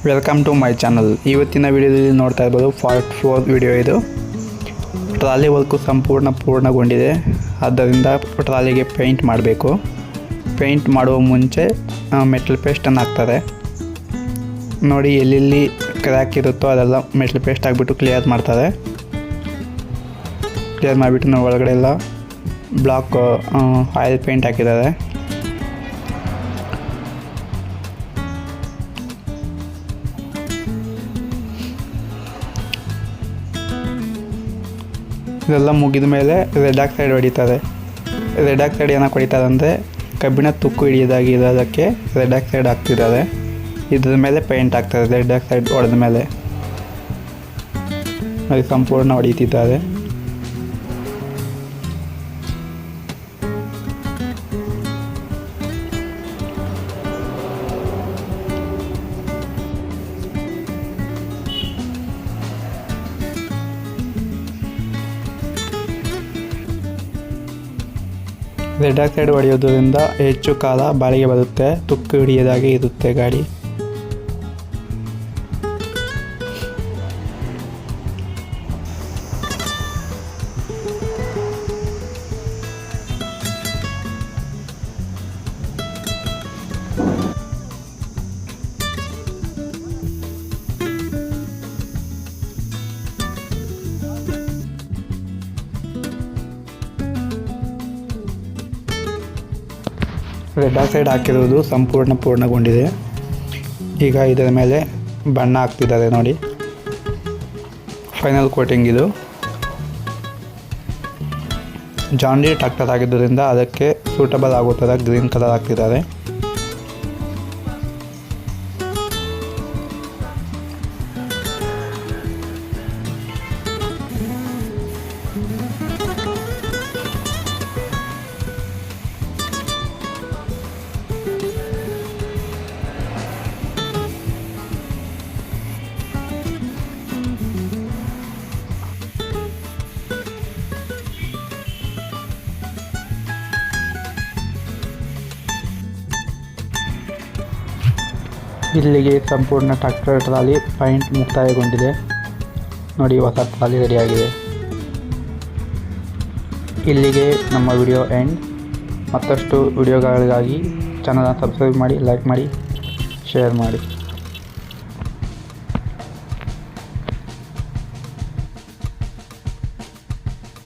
Welcome to my channel. ಇವತ್ತಿನ ವಿಡಿಯೋದಲ್ಲಿ ನೋಡ್ತಾ ಇರ್ಬೋದು ಪಾರ್ಟ್ 4 ವಿಡಿಯೋ ಇದು. ಟ್ರಾಲಿ ವರ್ಕು ಪೂರ್ಣಗೊಂಡಿದೆ. ಆದ್ದರಿಂದ ಟ್ರಾಲಿಗೆ ಪೇಂಟ್ ಮಾಡಬೇಕು. ಪೇಂಟ್ ಮಾಡುವ ಮುಂಚೆ ಮೆಟಲ್ ಪೇಸ್ಟನ್ನು ಹಾಕ್ತಾರೆ. ನೋಡಿ, ಎಲ್ಲೆಲ್ಲಿ ಕ್ರ್ಯಾಕ್ ಇರುತ್ತೋ ಅದೆಲ್ಲ ಮೆಟಲ್ ಪೇಸ್ಟ್ ಹಾಕ್ಬಿಟ್ಟು ಕ್ಲಿಯರ್ ಮಾಡ್ತಾರೆ. ಕ್ಲಿಯರ್ ಮಾಡಿಬಿಟ್ಟು ನಾವು ಒಳಗಡೆ ಎಲ್ಲ ಬ್ಲಾಕ್ ಆಯಿಲ್ ಪೇಂಟ್ ಹಾಕಿದ್ದಾರೆ. ಇದೆಲ್ಲ ಮುಗಿದ ಮೇಲೆ ರೆಡ್ ಆಕ್ಸೈಡ್ ಹೊಡಿತಾರೆ. ರೆಡ್ ಆಕ್ಸೈಡ್ ಏನಕ್ಕೆ ಹೊಡಿತಾರೆ ಅಂದರೆ ಕಬ್ಬಿಣ ತುಕ್ಕು ಹಿಡಿಯೋದಾಗಿರೋದಕ್ಕೆ ರೆಡ್ ಆಕ್ಸೈಡ್ ಹಾಕ್ತಿದ್ದಾರೆ. ಇದ್ರ ಮೇಲೆ ಪೇಂಟ್ ಹಾಕ್ತಾರೆ. ರೆಡ್ ಆಕ್ಸೈಡ್ ಹೊಡೆದ ಮೇಲೆ ಅದು ಸಂಪೂರ್ಣ ಹೊಡಿತಿದ್ದಾರೆ. ರೆಡ್ ಆಕ್ಸೈಡ್ ಹೊಡೆಯೋದ್ರಿಂದ ಹೆಚ್ಚು ಕಾಲ ಬಾಳಿಗೆ ಬರುತ್ತೆ. ತುಕ್ಕು ಹಿಡಿಯೋದಾಗೆ ಇರುತ್ತೆ ಗಾಡಿ. ರೆಡ್ ಆಕ್ಸೈಡ್ ಹಾಕಿರೋದು ಪೂರ್ಣಗೊಂಡಿದೆ. ಈಗ ಇದರ ಮೇಲೆ ಬಣ್ಣ ಹಾಕ್ತಿದ್ದಾರೆ. ನೋಡಿ, ಫೈನಲ್ ಕೋಟಿಂಗ್ ಇದು. ಜಾನ್ ಡೀರೆ ಟ್ರ್ಯಾಕ್ಟರ್ ಆಗಿದ್ದರಿಂದ ಅದಕ್ಕೆ ಸೂಟಬಲ್ ಆಗೋ ಥರ ಗ್ರೀನ್ ಕಲರ್ ಹಾಕ್ತಿದ್ದಾರೆ. ಇಲ್ಲಿಗೆ ಸಂಪೂರ್ಣ ಟ್ರ್ಯಾಕ್ಟರ್ ಟ್ರಾಲಿ ಪೈಂಟ್ ಮುಕ್ತಾಯಗೊಂಡಿದೆ. ನೋಡಿ, ಹೊಸ ಟ್ರಾಲಿ ರೆಡಿಯಾಗಿದೆ. ಇಲ್ಲಿಗೆ ನಮ್ಮ ವಿಡಿಯೋ ಎಂಡ್. ಮತ್ತಷ್ಟು ವಿಡಿಯೋಗಳಿಗಾಗಿ ಚಾನಲ್ನ ಸಬ್ಸ್ಕ್ರೈಬ್ ಮಾಡಿ, ಲೈಕ್ ಮಾಡಿ, ಶೇರ್ ಮಾಡಿ.